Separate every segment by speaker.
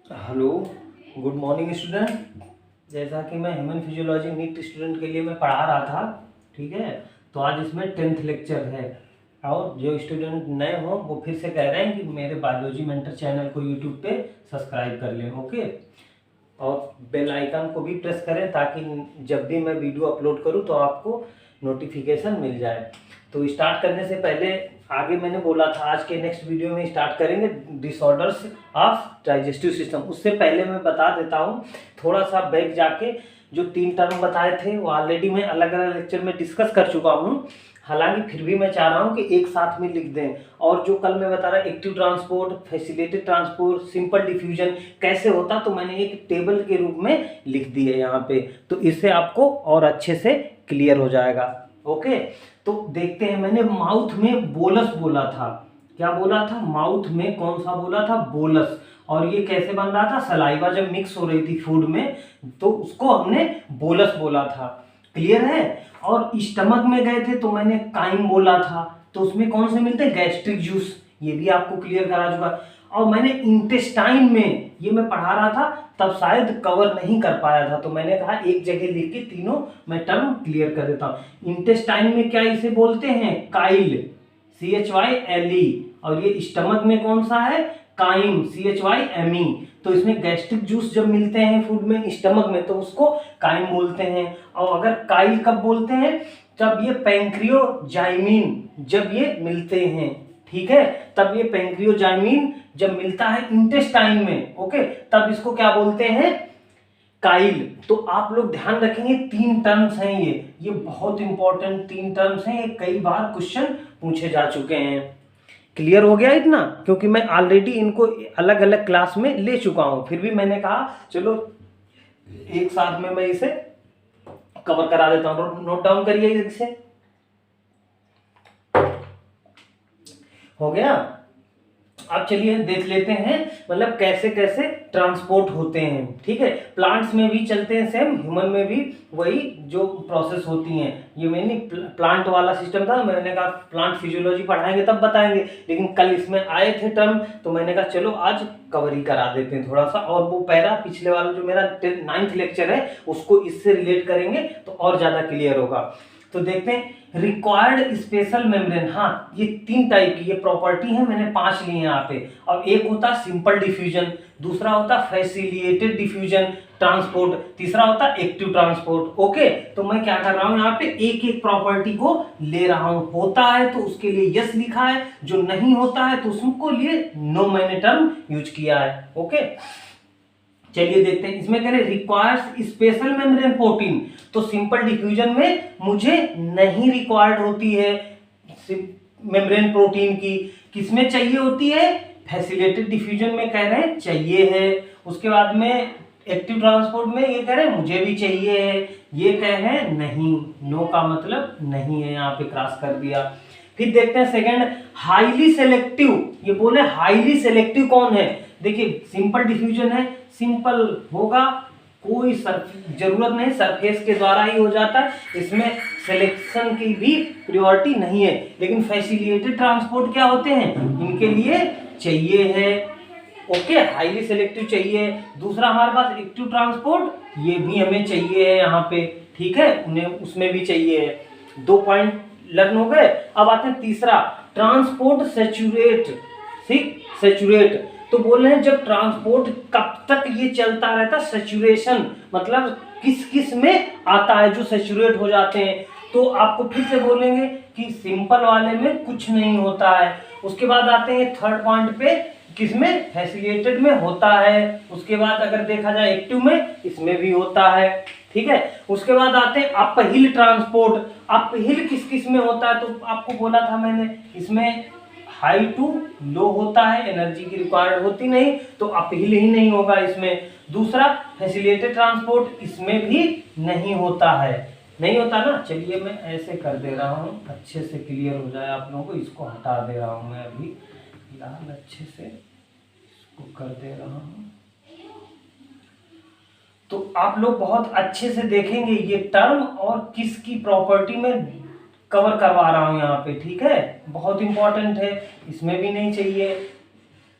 Speaker 1: Hello, good morning student. जैसा कि मैं ह्यूमन फिजियोलॉजी नीट स्टूडेंट के लिए मैं पढ़ा रहा था, ठीक है। तो आज इसमें 10th लेक्चर है। और जो स्टूडेंट नए हो वो फिर से कह रहे हैं कि मेरे बायोलॉजी मेंटर चैनल को यूट्यूब पे सब्सक्राइब कर लें, ओके। और बेल आइकन को भी प्रेस करें ताकि जब भी मैं वीडियो अपलोड करूं तो आपको नोटिफिकेशन मिल जाए। तो स्टार्ट करने से पहले आगे मैंने बोला था आज के नेक्स्ट वीडियो में स्टार्ट करेंगे डिसऑर्डर्स ऑफ डाइजेस्टिव सिस्टम। उससे पहले मैं बता देता हूँ, थोड़ा सा बैक जाके जो 3 टर्म बताए थे वो ऑलरेडी मैं अलग अलग लेक्चर में डिस्कस कर चुका हूँ। हालांकि फिर भी मैं चाह रहा हूँ कि एक साथ में लिख दें। और जो कल मैं बता रहा active transport, facilitated transport, simple diffusion कैसे होता, तो मैंने एक टेबल के रूप में लिख दी है यहाँ पे। तो इससे आपको और अच्छे से क्लियर हो जाएगा, ओके। तो देखते हैं, मैंने माउथ में बोलस बोला था। क्या बोला था? माउथ में कौन सा बोला था? बोलस। और ये कैसे बन रहा था? सलाइवा जब मिक्स हो रही थी फूड में तो उसको हमने बोलस बोला था। क्लियर है? और स्टमक में गए थे तो मैंने काइम बोला था। तो उसमें कौन से मिलते हैं? Gastric juice. ये भी आपको क्लियर करा चुका। और मैंने इंटेस्टाइन में, ये मैं पढ़ा रहा था तब शायद कवर नहीं कर पाया था, तो मैंने कहा एक जगह लिख के तीनों मैं टर्म क्लियर कर देता हूँ। इंटेस्टाइन में क्या इसे बोलते हैं? Kyle, CHYLE। और ये स्टमक में कौन सा है? Crime, CHYME। तो इसमें गैस्ट्रिक जूस जब मिलते हैं फूड में स्टमक में तो उसको काइम बोलते हैं। और अगर काइल कब बोलते हैं? जब ये पैंक्रियोजाइमिन जब ये मिलते हैं, ठीक है। तब ये पैंक्रियोजाइमिन जब मिलता है इंटेस्टाइन में, ओके, तब इसको क्या बोलते हैं? काइल। तो आप लोग ध्यान रखेंगे 3 टर्म्स हैं ये बहुत इंपॉर्टेंट 3 टर्म्स हैं। ये कई बार क्वेश्चन पूछे जा चुके हैं। क्लियर हो गया इतना? क्योंकि मैं ऑलरेडी इनको अलग अलग क्लास में ले चुका हूं, फिर भी मैंने कहा चलो एक साथ में मैं इसे कवर करा देता हूं। नोट डाउन करिए इसे। हो गया? अब चलिए देख लेते हैं मतलब कैसे कैसे ट्रांसपोर्ट होते हैं, ठीक है। प्लांट्स में भी चलते हैं सेम, ह्यूमन में भी वही जो प्रोसेस होती हैं। ये मैंने प्लांट वाला सिस्टम था, मैंने कहा प्लांट फिजियोलॉजी पढ़ाएंगे तब बताएंगे, लेकिन कल इसमें आए थे टर्म तो मैंने कहा चलो आज कवर ही करा देते हैं थोड़ा सा। और वो पैरा पिछले वाला जो मेरा 9th लेक्चर है उसको इससे रिलेट करेंगे तो और ज्यादा क्लियर होगा। तो देखते हैं रिक्वायर्ड स्पेशल मेम्ब्रेन। हाँ, ये 3 टाइप की ये प्रॉपर्टी है, मैंने 5 लिए यहाँ पे। और एक होता सिंपल डिफ्यूजन, दूसरा होता फैसिलिटेटेड डिफ्यूजन ट्रांसपोर्ट, तीसरा होता एक्टिव ट्रांसपोर्ट, ओके। तो मैं क्या कर रहा हूँ यहाँ पे एक एक प्रॉपर्टी को ले रहा हूँ। होता है तो उसके लिए यस लिखा है, जो नहीं होता है तो उसको लिए नो मैंने टर्म यूज किया है, ओके। चलिए देखते हैं, इसमें कह रहे रिक्वायर्स स्पेशल मेम्ब्रेन प्रोटीन। तो सिंपल डिफ्यूजन में मुझे नहीं रिक्वायर्ड होती है मेम्ब्रेन प्रोटीन की। किसमें चाहिए होती है? फैसिलिटेटेड डिफ्यूजन में कह रहे हैं चाहिए है। उसके बाद में एक्टिव ट्रांसपोर्ट में ये कह रहे हैं मुझे भी चाहिए है, ये कह रहे हैं नहीं। नो का मतलब नहीं है, यहाँ पे क्रॉस कर दिया। फिर देखते हैं सेकंड हाईली सेलेक्टिव। ये बोले हाईली सेलेक्टिव कौन है? देखिए सिंपल डिफ्यूजन है, सिंपल होगा, कोई जरूरत नहीं, सरफेस के द्वारा ही हो जाता है, इसमें सिलेक्शन की भी प्रायोरिटी नहीं है। लेकिन फैसिलिटेटेड ट्रांसपोर्ट क्या होते हैं? इनके लिए चाहिए है, ओके, हाईली सेलेक्टिव चाहिए। दूसरा हमारे पास एक्टिव ट्रांसपोर्ट, ये भी हमें चाहिए है यहाँ पे, ठीक है, उन्हें उसमें भी चाहिए है। 2 पॉइंट लर्न हो गए। अब आते हैं तीसरा ट्रांसपोर्ट सैचुरेट, ठीक, सैचुरेट। तो बोल रहे हैं जब ट्रांसपोर्ट कब तक ये चलता रहता? सैचुरेशन मतलब किस किस में आता है जो सैचुरेट हो जाते हैं। तो आपको फिर से बोलेंगे कि सिंपल वाले में कुछ नहीं होता है। उसके बाद आते हैं थर्ड पॉइंट पे, किसमें? फैसिलिटेटेड में होता है। उसके बाद अगर देखा जाए एक्टिव में, इसमें भी होता है, ठीक है। उसके बाद आते हैं अपहिल ट्रांसपोर्ट। अपहिल किस किस में होता है? तो आपको बोला था मैंने, इसमें हाई टू लो होता है, एनर्जी की रिक्वायर्ड होती नहीं, तो अपहिल ही नहीं होगा इसमें। दूसरा फैसिलिटेटेड ट्रांसपोर्ट, इसमें भी नहीं होता है, नहीं होता ना। चलिए मैं ऐसे कर दे रहा हूँ अच्छे से क्लियर हो जाए आप लोगों को। इसको हटा दे रहा हूँ मैं अभी फिलहाल, अच्छे से इसको कर दे रहा हूँ। तो आप लोग बहुत अच्छे से देखेंगे ये टर्म और किसकी प्रॉपर्टी में कवर करवा रहा हूं यहाँ पे, ठीक है, बहुत इंपॉर्टेंट है। इसमें भी नहीं चाहिए,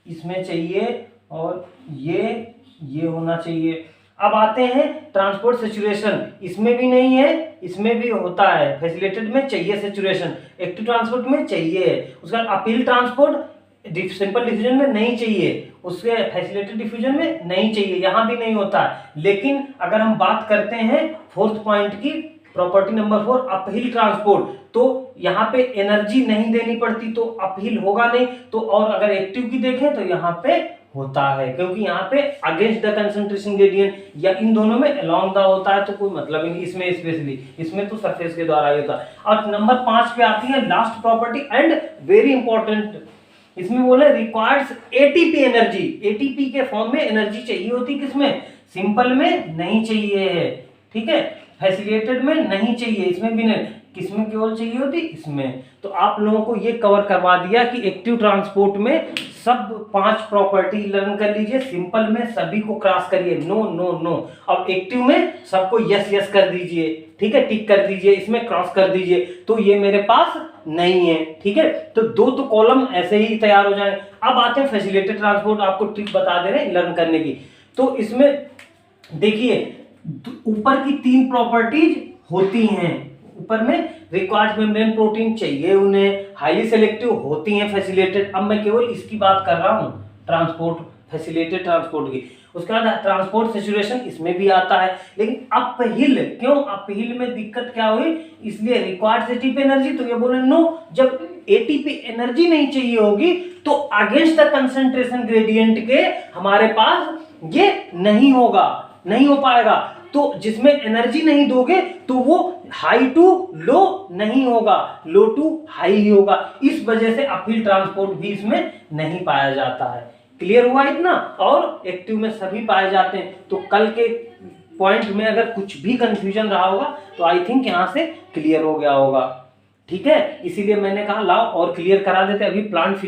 Speaker 1: इसमें चाहिए, और ये होना चाहिए। अब आते हैं ट्रांसपोर्ट सैचुरेशन, इसमें भी नहीं है, इसमें भी होता है। फैसिलिटेटेड में चाहिए सैचुरेशन, एक्टिव ट्रांसपोर्ट में चाहिए है। उसका अपील ट्रांसपोर्ट सिंपल डिफ्यूजन में नहीं चाहिए, उसके फैसिलिटेटेड डिफ्यूजन में नहीं चाहिए, यहाँ भी नहीं होता है। लेकिन अगर हम बात करते हैं फोर्थ पॉइंट की, प्रॉपर्टी नंबर 4 अपहिल ट्रांसपोर्ट, तो यहाँ पे एनर्जी नहीं देनी पड़ती तो अपहिल होगा नहीं। तो और अगर एक्टिव की देखें तो यहाँ पे होता है, क्योंकि यहाँ पे अगेंस्ट द कंसंट्रेशन ग्रेडियंट या इन दोनों में अलोंग द होता है, तो कोई मतलब नहीं इसमें स्पेशली, इसमें तो सरफेस के द्वारा ही होता है। और नंबर 5 पे आती है last property and very important, इसमें बोले रिक्वायर्स एटीपी एनर्जी। एटीपी के फॉर्म में एनर्जी चाहिए होती, किसमें? सिंपल में नहीं चाहिए है, ठीक है, फैसिलिटेटेड में नहीं चाहिए, इसमें भी नहीं, किसमें केवल चाहिए होती? इसमें। तो आप लोगों को ये कवर करवा दिया कि एक्टिव ट्रांसपोर्ट में सब 5 प्रॉपर्टी लर्न कर लीजिए, सिंपल में सभी को क्रॉस करिए, नो नो नो। अब एक्टिव में सबको यस यस कर दीजिए, ठीक है, टिक कर दीजिए, इसमें क्रॉस कर दीजिए, तो ये मेरे पास नहीं है, ठीक है। तो 2 तो कॉलम ऐसे ही तैयार हो जाए। अब आते हैं फैसिलिटेटेड ट्रांसपोर्ट, आपको ट्रिक बता दे रहे हैं लर्न करने की। तो इसमें देखिए ऊपर की 3 प्रॉपर्टीज होती हैं, ऊपर में रिक्वायर्ड मेम्ब्रेन प्रोटीन चाहिए उन्हें, हाईली सेलेक्टिव होती हैं फैसिलिटेटेड। अब मैं केवल इसकी बात कर रहा हूं, ट्रांसपोर्ट, फैसिलिटेटेड ट्रांसपोर्ट की। उसके बाद ट्रांसपोर्ट सैचुरेशन इसमें भी आता है, लेकिन अपहिल, क्यों अपहिल में दिक्कत क्या हुई? इसलिए रिक्वायर्ड एटीपी एनर्जी, तो ये बोले नो, जब एटीपी एनर्जी नहीं चाहिए होगी तो अगेंस्ट द कंसंट्रेशन ग्रेडियंट के हमारे पास ये नहीं होगा, नहीं हो पाएगा। तो जिसमें एनर्जी नहीं दोगे तो वो हाई टू लो नहीं होगा, लो टू हाई ही होगा। इस वजह से अपहिल ट्रांसपोर्ट भी इसमें नहीं पाया जाता है। क्लियर हुआ इतना? और एक्टिव में सभी पाए जाते हैं। तो कल के पॉइंट में अगर कुछ भी कंफ्यूजन रहा होगा तो आई थिंक यहां से क्लियर हो गया होगा, ठीक है। इसीलिए मैंने कहा लाओ और क्लियर करा देते। अभी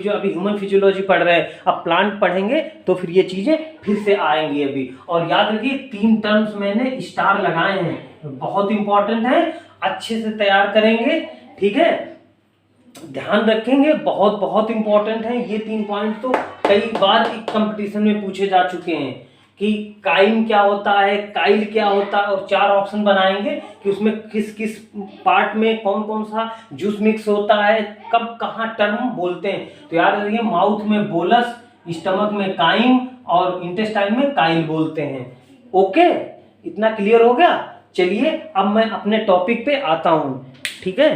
Speaker 1: अभी ह्यूमन फिजियोलॉजी पढ़ रहे हैं, अब प्लांट पढ़ेंगे तो फिर ये चीजें फिर से आएंगी अभी। और याद रखिए 3 टर्म्स मैंने स्टार लगाए हैं, बहुत इंपॉर्टेंट है, अच्छे से तैयार करेंगे, ठीक है, ध्यान रखेंगे, बहुत बहुत इंपॉर्टेंट है ये 3 पॉइंट। तो कई बार कंपटीशन में पूछे जा चुके हैं कि काइम क्या होता है, काइल क्या होता है, और 4 ऑप्शन बनाएंगे कि उसमें किस किस पार्ट में कौन कौन सा जूस मिक्स होता है, कब कहाँ टर्म बोलते हैं। तो याद रखिए माउथ में बोलस, स्टमक में काइम और इंटेस्टाइन में काइल बोलते हैं। ओके, इतना क्लियर हो गया? चलिए अब मैं अपने टॉपिक पे आता हूँ, ठीक है।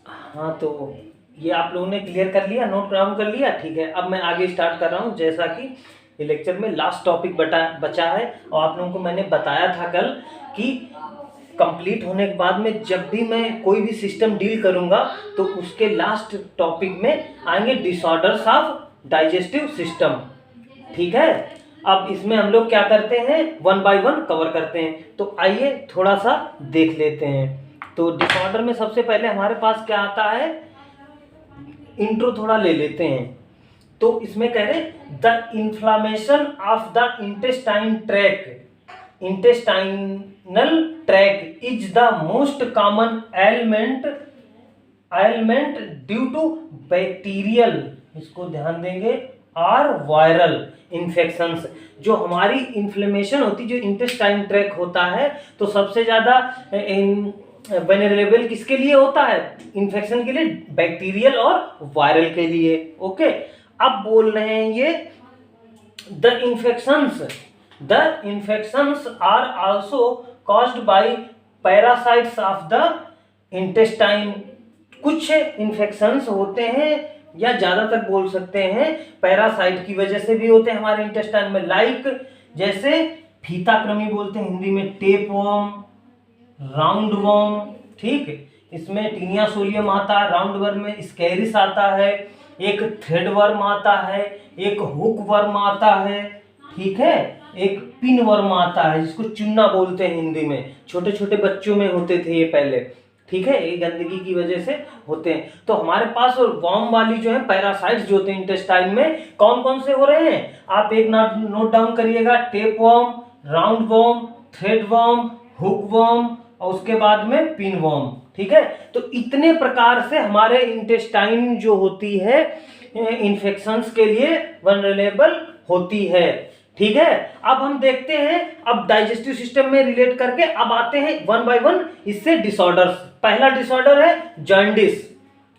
Speaker 1: हाँ, तो ये आप लोगों ने क्लियर कर लिया, नोट डाउन कर लिया, ठीक है। अब मैं आगे स्टार्ट कर रहा हूँ। जैसा कि ये लेक्चर में लास्ट टॉपिक बचा है, और आप लोगों को मैंने बताया था कल कि कंप्लीट होने के बाद में जब भी मैं कोई भी सिस्टम डील करूँगा तो उसके लास्ट टॉपिक में आएंगे डिसऑर्डर्स ऑफ डाइजेस्टिव सिस्टम, ठीक है। अब इसमें हम लोग क्या करते हैं, 1 बाय 1 कवर करते हैं। तो आइए थोड़ा सा देख लेते हैं। तो डिसऑर्डर में सबसे पहले हमारे पास क्या आता है, इंट्रो थोड़ा ले लेते हैं। तो इसमें कह रहे the inflammation of the intestine track, intestinal track is the most common element due to bacterial, इसको ध्यान देंगे, और वायरल इन्फेक्शंस। जो हमारी इन्फ्लेमेशन होती, जो इंटेस्टाइन ट्रैक होता है, तो सबसे ज्यादा वेनरेबल किसके लिए होता है? इन्फेक्शन के लिए, बैक्टीरियल और वायरल के लिए। ओके, अब बोल रहे हैं ये the infections are also caused by parasites of the intestine. कुछ इन्फेक्शंस होते हैं, या ज्यादातर बोल सकते हैं पैरासाइट की वजह से भी होते हैं हमारे इंटेस्टाइन में, लाइक जैसे फीताकृमि बोलते हैं हिंदी में, टेपवर्म, राउंड वर्म, ठीक, इसमें टीनिया सोलियम आता है, राउंड वर्म में स्कैरिस आता है, एक थ्रेड वर्म आता है, एक हुक वर्म आता है, ठीक है, एक पिन वर्म आता है जिसको चुन्ना बोलते हैं हिंदी में, छोटे छोटे बच्चों में होते थे ये पहले, ठीक है, ये गंदगी की वजह से होते हैं। तो हमारे पास वर्म वाली जो है पैरासाइट्स जो होते हैं इंटेस्टाइन में, कौन कौन से हो रहे हैं आप एक नोट डाउन करिएगा, tapeworm, round worm, thread worm, hook worm, और उसके बाद में पिन वर्म, ठीक है। तो इतने प्रकार से हमारे इंटेस्टाइन जो होती है इन्फेक्शंस के लिए वल्नरेबल होती है। ठीक है, अब हम देखते हैं, अब डाइजेस्टिव सिस्टम में रिलेट करके अब आते हैं वन बाय वन इससे डिसऑर्डर्स। पहला डिसऑर्डर है जॉन्डिस।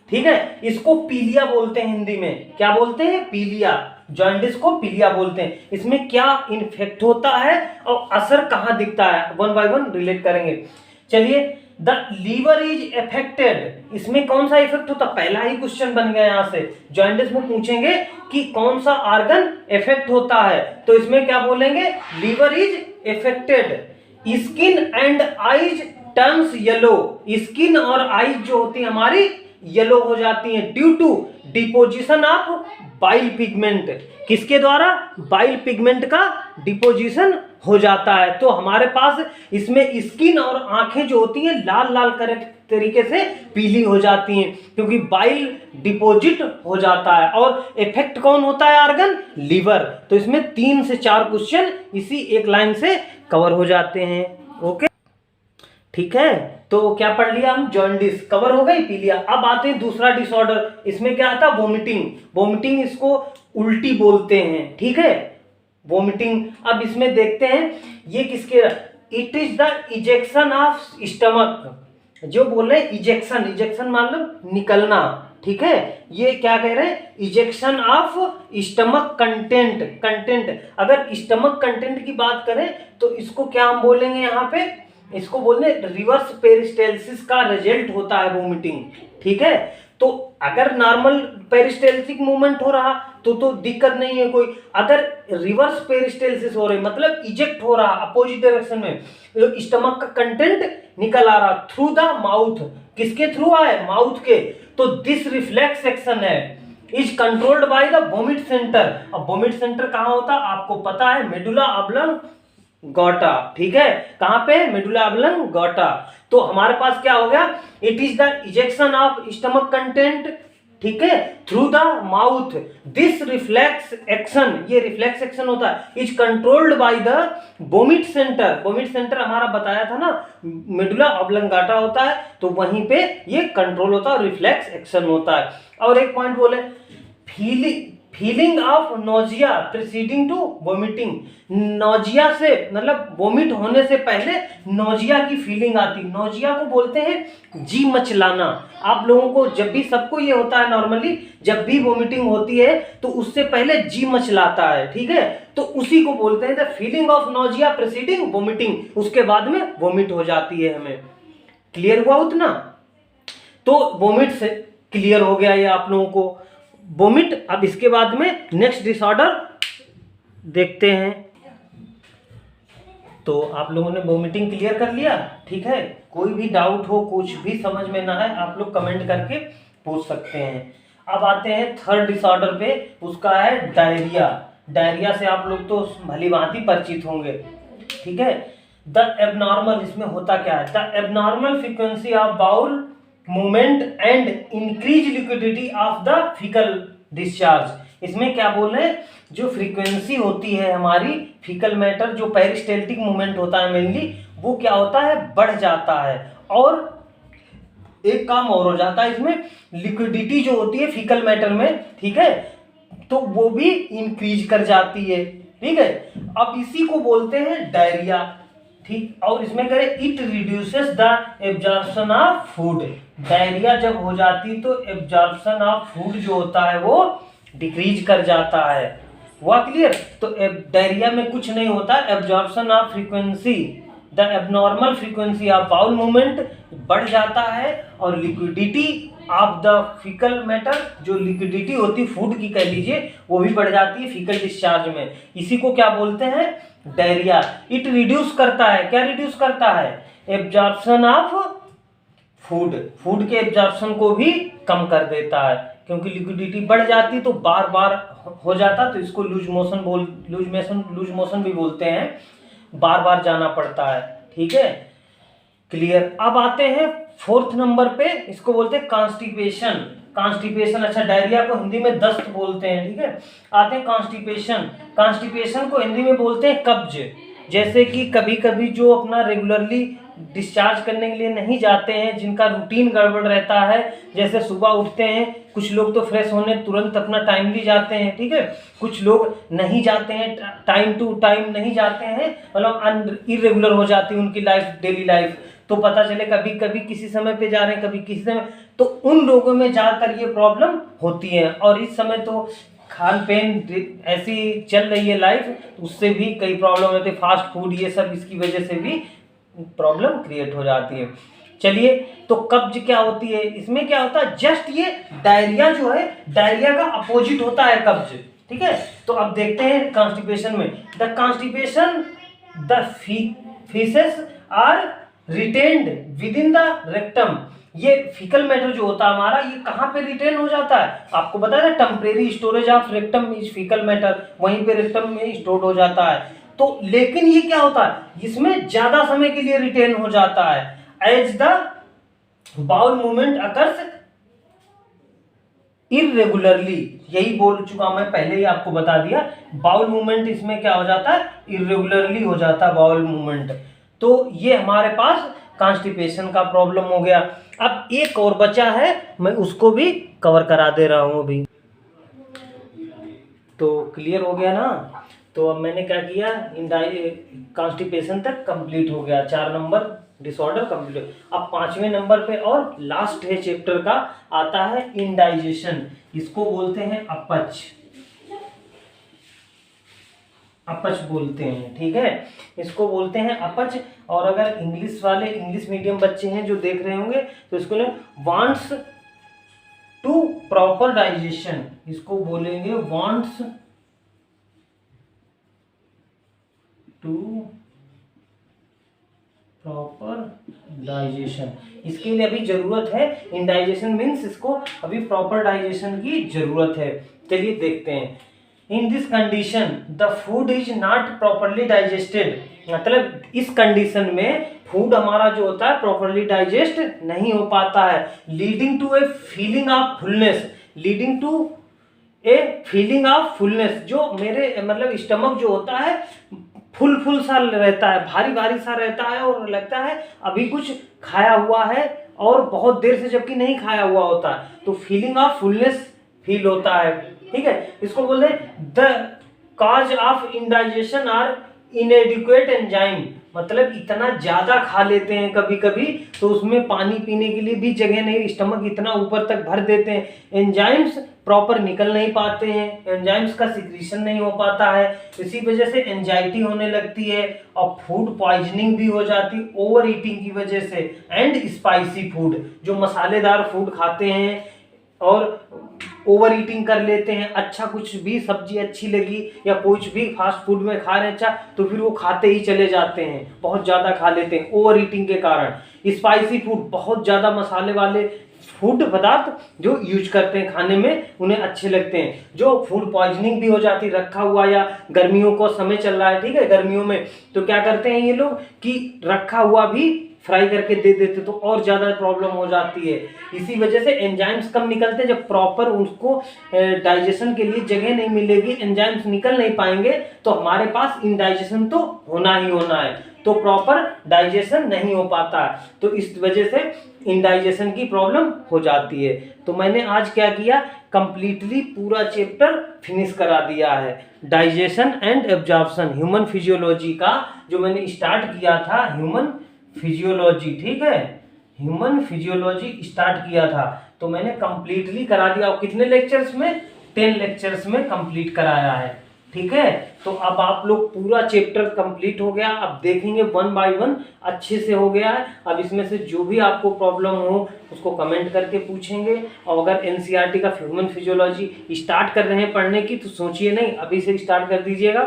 Speaker 1: ठीक है, इसको पीलिया बोलते हैं, हिंदी में क्या बोलते हैं? पीलिया। जॉन्डिस को पीलिया बोलते हैं। इसमें क्या इन्फेक्ट होता है और असर कहां दिखता है, वन बाय वन रिलेट करेंगे। चलिए, द लीवर इज अफेक्टेड, इसमें कौन सा इफेक्ट होता? पहला ही क्वेश्चन बन गया यहां से। जॉन्डिस में पूछेंगे कि कौन सा ऑर्गन इफेक्ट होता है, तो इसमें क्या बोलेंगे? Liver is affected. Skin and eyes turns yellow, skin और आईज जो होती है हमारी येलो हो जाती हैं due to deposition of bile pigment. किसके द्वारा? बाइल पिगमेंट का डिपोजिशन हो जाता है। तो हमारे पास इसमें स्किन और आंखें जो होती हैं लाल लाल तरीके से पीली हो जाती हैं, क्योंकि बाइल डिपोजिट हो जाता है। और इफेक्ट कौन होता है ऑर्गन? लीवर। तो इसमें 3 से 4 क्वेश्चन इसी एक लाइन से कवर हो जाते हैं। ओके, ठीक है, तो क्या पढ़ लिया हम? जॉन्डिस कवर हो गई, पीलिया। अब आते हैं दूसरा डिसऑर्डर, इसमें क्या आता है? वोमिटिंग। वोमिटिंग इसको उल्टी बोलते हैं। ठीक है, वोमिटिंग। अब इसमें देखते हैं ये किसके, it is the ejection of stomach. जो बोल रहे हैं इजेक्शन, इजेक्शन मतलब निकलना। ठीक है, ये क्या कह रहे हैं? Ejection of stomach content. Content, अगर स्टमक कंटेंट की बात करें तो इसको क्या हम बोलेंगे यहाँ पे? इसको बोलते हैं रिवर्स पेरिस्टेल्सिस का रिजल्ट होता है वोमिटिंग। ठीक है, तो अगर नॉर्मल पेरिस्टेल्सिक मूवमेंट हो रहा तो दिक्कत नहीं है कोई। अगर रिवर्स पेरिस्टेल्सिस हो रही मतलब इजेक्ट हो रहा अपोजिट डायरेक्शन में, स्टमक का कंटेंट निकल आ रहा थ्रू द माउथ। किसके थ्रू आए? माउथ के। तो दिस रिफ्लेक्स एक्शन है is controlled by the vomit centre. अब वोमिट सेंटर कहाँ होता है आपको पता है? मेडुला ऑब्लंगोटा। ठीक है, कहां पे? मेडुला ऑब्लंगोटा। तो हमारे पास क्या हो गया? It is the ejection of stomach content, ठीक है, through the mouth. This reflex action, ये रिफ्लेक्स एक्शन होता है, is controlled by the vomit centre. Vomit centre हमारा बताया था ना, मेडुला ऑब्लंगोटा होता है, तो वहीं पे ये कंट्रोल होता है और रिफ्लेक्स एक्शन होता है। और एक पॉइंट बोले, feeling of nausea preceding to vomiting. Nausea से मतलब वोमिट होने से पहले नोजिया की फीलिंग आती। नोजिया को बोलते हैं जी मचलाना। आप लोगों को जब भी, सबको ये होता है नॉर्मली, जब भी वोमिटिंग होती है तो उससे पहले जी मचलाता है। ठीक है, तो उसी को बोलते हैं the feeling of nausea preceding vomiting. उसके बाद में वोमिट हो जाती है हमें। क्लियर हुआ उतना? तो वोमिट से क्लियर हो गया ये आप लोगों को वोमिट। अब इसके बाद में नेक्स्ट डिसऑर्डर देखते हैं। तो आप लोगों ने वोमिटिंग क्लियर कर लिया। ठीक है, कोई भी डाउट हो, कुछ भी समझ में ना है, आप लोग कमेंट करके पूछ सकते हैं। अब आते हैं थर्ड डिसऑर्डर पे, उसका है डायरिया। डायरिया से आप लोग तो भली भांति परिचित होंगे। ठीक है, द एबनॉर्मल, इसमें होता क्या है? The abnormal frequency of bowel movement and increase liquidity of the faecal discharge. इसमें क्या बोल रहे हैं? जो फ्रीक्वेंसी होती है हमारी फीकल मैटर, जो पेरिस्टेल्टिक मूवमेंट होता है मेनली, वो क्या होता है? बढ़ जाता है। और एक काम और हो जाता है इसमें, लिक्विडिटी जो होती है फीकल मैटर में, ठीक है, तो वो भी इंक्रीज कर जाती है। ठीक है, अब इसी को बोलते हैं डायरिया। ठीक, और इसमें करें it reduces the absorption of food. Diarrhoea जब हो जाती तो एब्जॉर्प्शन ऑफ फूड जो होता है वो डिक्रीज कर जाता है। हुआ क्लियर? तो डायरिया में कुछ नहीं होता, absorption of frequency, the abnormal frequency of bowel movement बढ़ जाता है और liquidity of the faecal matter, जो लिक्विडिटी होती है फूड की कह लीजिए, वो भी बढ़ जाती है फीकल डिस्चार्ज में। इसी को क्या बोलते हैं? डायरिया। इट रिड्यूस करता है, क्या रिड्यूस करता है? एब्जॉर्प्शन ऑफ फूड, फूड के एब्जॉर्प्शन को भी कम कर देता है, क्योंकि लिक्विडिटी बढ़ जाती तो बार बार हो जाता, तो इसको लूज मोशन भी बोलते हैं, बार बार जाना पड़ता है। ठीक है, क्लियर? अब आते हैं फोर्थ नंबर पे, इसको बोलते हैं कॉन्स्टिपेशन। कॉन्स्टिपेशन, अच्छा डायरिया को हिंदी में दस्त बोलते हैं। ठीक है, आते हैं कॉन्स्टिपेशन। कॉन्स्टिपेशन को हिंदी में बोलते हैं कब्ज। जैसे कि कभी कभी जो अपना रेगुलरली डिस्चार्ज करने के लिए नहीं जाते हैं, जिनका रूटीन गड़बड़ रहता है, जैसे सुबह उठते हैं, कुछ लोग तो फ्रेश होने तुरंत अपना टाइमली जाते हैं, ठीक है, कुछ लोग नहीं जाते हैं, टाइम टू टाइम नहीं जाते हैं, मतलब इरेगुलर हो जाती है उनकी लाइफ, डेली लाइफ, तो पता चले कभी कभी किसी समय पे जा रहे हैं, कभी किसी समय, तो उन लोगों में ज़्यादातर ये प्रॉब्लम होती है। और इस समय तो खान पीन ऐसी चल रही है लाइफ, उससे भी कई प्रॉब्लम होती है, फास्ट फूड ये सब, इसकी वजह से भी प्रॉब्लम क्रिएट हो जाती है। चलिए, तो कब्ज क्या होती है, इसमें क्या होता है, जस्ट ये डायरिया जो है, डायरिया का अपोजिट होता है कब्ज, ठीक है। तो अब देखते हैं कॉन्स्टिपेशन में, the constipation, the faeces are retained with in the rectum. ये फीकल मैटर जो होता है हमारा, ये कहाँ पे रिटेन हो जाता है, आपको पता है temporary storage of rectum is faecal matter, वहीं पे रेक्टम में स्टोर हो जाता है। तो लेकिन ये क्या होता है, इसमें ज्यादा समय के लिए रिटेन हो जाता है। As the bowel movement occurs irregularly, यही बोल चुका मैं पहले ही, आपको बता दिया, बाउल मूवमेंट इसमें क्या हो जाता है, इरेगुलरली हो जाता है बाउल मूवमेंट। तो ये हमारे पास कॉन्स्टिपेशन का प्रॉब्लम हो गया। अब एक और बचा है, मैं उसको भी कवर करा दे रहा हूं अभी। तो क्लियर हो गया ना। तो अब मैंने क्या किया, कॉन्स्टिपेशन तक कंप्लीट हो गया, 4 नंबर डिसऑर्डर कंप्लीट। अब 5वें नंबर पे और लास्ट है चैप्टर का, आता है इंडाइजेशन। इसको बोलते हैं अपच, अपच बोलते हैं, ठीक है, इसको बोलते हैं अपच। और अगर इंग्लिश वाले, इंग्लिश मीडियम बच्चे हैं जो देख रहे होंगे, तो इसको वांट्स टू प्रॉपर डाइजेशन, इसको बोलेंगे वांट्स टू प्रॉपर डाइजेशन। इसके लिए अभी जरूरत है, इंडाइजेशन मीन्स इसको अभी प्रॉपर डाइजेशन की जरूरत है। चलिए देखते हैं। In this condition the food is not properly digested, मतलब इस कंडीशन में फूड हमारा जो होता है प्रॉपरली डाइजेस्ट नहीं हो पाता है, leading to a feeling of fullness, leading to a feeling of fullness, जो मेरे मतलब स्टमक जो होता है फुल सा रहता है, भारी भारी सा रहता है, और लगता है अभी कुछ खाया हुआ है और बहुत देर से जबकि नहीं खाया हुआ होता है, तो फीलिंग ऑफ फुलनेस फील होता है, ठीक है। इसको बोलते हैं the cause of indigestion are inadequate enzyme, मतलब इतना ज्यादा खा लेते हैं कभी कभी, तो उसमें पानी पीने के लिए भी जगह नहीं, स्टमक इतना ऊपर तक भर देते हैं, एंजाइम्स प्रॉपर निकल नहीं पाते हैं, एंजाइम्स का सिक्रीशन नहीं हो पाता है, इसी वजह से एंजाइटी होने लगती है और फूड पॉइजनिंग भी हो जाती ओवर ईटिंग की वजह से। एंड स्पाइसी फूड, जो मसालेदार फूड खाते हैं और ओवर ईटिंग कर लेते हैं, अच्छा कुछ भी सब्जी अच्छी लगी या कुछ भी फास्ट फूड में खा रहे हैं अच्छा, तो फिर वो खाते ही चले जाते हैं, बहुत ज़्यादा खा लेते हैं ओवर ईटिंग के कारण। स्पाइसी फूड, बहुत ज़्यादा मसाले वाले फूड पदार्थ जो यूज करते हैं खाने में, उन्हें अच्छे लगते हैं, जो फूड पॉइजनिंग भी हो जाती, रखा हुआ, या गर्मियों को समय चल रहा है, ठीक है, गर्मियों में तो क्या करते हैं ये लोग कि रखा हुआ भी फ्राई करके दे देते, तो और ज़्यादा प्रॉब्लम हो जाती है। इसी वजह से एंजाइम्स कम निकलते हैं, जब प्रॉपर उसको डाइजेशन के लिए जगह नहीं मिलेगी, एंजाइम्स निकल नहीं पाएंगे, तो हमारे पास इंडाइजेशन तो होना ही होना है, तो प्रॉपर डाइजेशन नहीं हो पाता है, तो इस वजह से इंडाइजेशन की प्रॉब्लम हो जाती है। तो मैंने आज क्या किया, कंप्लीटली पूरा चैप्टर फिनिश करा दिया है, digestion and absorption human physiology का, जो मैंने स्टार्ट किया था ह्यूमन फिजियोलॉजी, ठीक है, ह्यूमन फिजियोलॉजी स्टार्ट किया था, तो मैंने कंप्लीटली करा दिया। और कितने लेक्चर्स में, 10 लेक्चर्स में कंप्लीट कराया है, ठीक है। तो अब आप लोग पूरा चैप्टर कंप्लीट हो गया, अब देखेंगे 1 बाय 1 अच्छे से हो गया है। अब इसमें से जो भी आपको प्रॉब्लम हो उसको कमेंट करके पूछेंगे, और अगर एनसीईआरटी का ह्यूमन फिजियोलॉजी स्टार्ट कर रहे हैं पढ़ने की, तो सोचिए नहीं, अभी से स्टार्ट कर दीजिएगा।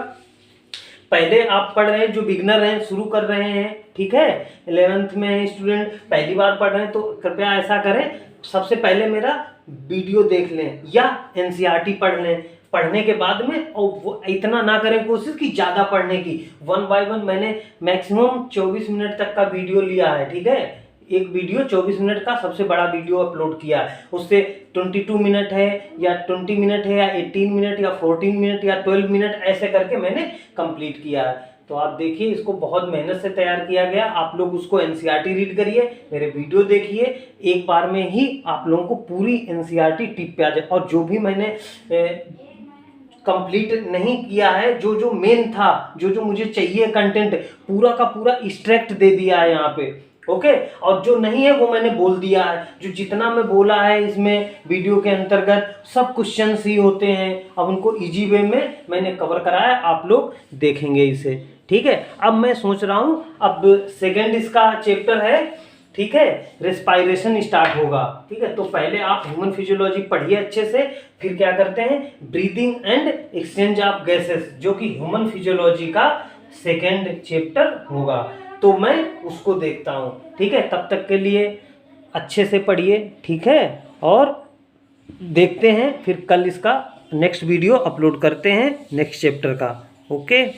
Speaker 1: पहले आप पढ़ रहे हैं, जो बिगनर हैं, शुरू कर रहे हैं, ठीक है, 11th में है स्टूडेंट, पहली बार पढ़ रहे हैं, तो कृपया ऐसा करें, सबसे पहले मेरा वीडियो देख लें या एनसीईआरटी पढ़ लें, पढ़ने के बाद में, और वो इतना ना करें कोशिश कि ज़्यादा पढ़ने की, 1 बाय 1 मैंने मैक्सिमम 24 मिनट तक का वीडियो लिया है, ठीक है, एक वीडियो 24 मिनट का सबसे बड़ा वीडियो अपलोड किया है, उससे 22 मिनट है या 20 मिनट है या 18 मिनट या 14 मिनट या 12 मिनट ऐसे करके मैंने कंप्लीट किया है। तो आप देखिए इसको बहुत मेहनत से तैयार किया गया। आप लोग उसको एनसीईआरटी रीड करिए, मेरे वीडियो देखिए, एक बार में ही आप लोगों को पूरी एनसीईआरटी टिप पे आ जाए। और जो भी मैंने कंप्लीट नहीं किया है, जो जो मेन था, जो जो मुझे चाहिए कंटेंट, पूरा का पूरा एक्सट्रैक्ट दे दिया है यहाँ पे, ओके। और जो नहीं है वो मैंने बोल दिया है। जो जितना मैं बोला है इसमें वीडियो के अंतर्गत सब क्वेश्चंस ही होते हैं, अब उनको इजी वे में मैंने कवर कराया, आप लोग देखेंगे इसे, ठीक है। अब मैं सोच रहा हूँ अब सेकंड इसका चैप्टर है, ठीक है, रेस्पायरेशन स्टार्ट होगा, ठीक है। तो पहले आप ह्यूमन फिजियोलॉजी पढ़िए अच्छे से, फिर क्या करते हैं breathing and exchange of gases, जो कि ह्यूमन फिजियोलॉजी का सेकंड चैप्टर होगा, तो मैं उसको देखता हूँ, ठीक है। तब तक के लिए अच्छे से पढ़िए, ठीक है, और देखते हैं फिर कल इसका नेक्स्ट वीडियो अपलोड करते हैं नेक्स्ट चैप्टर का, ओके।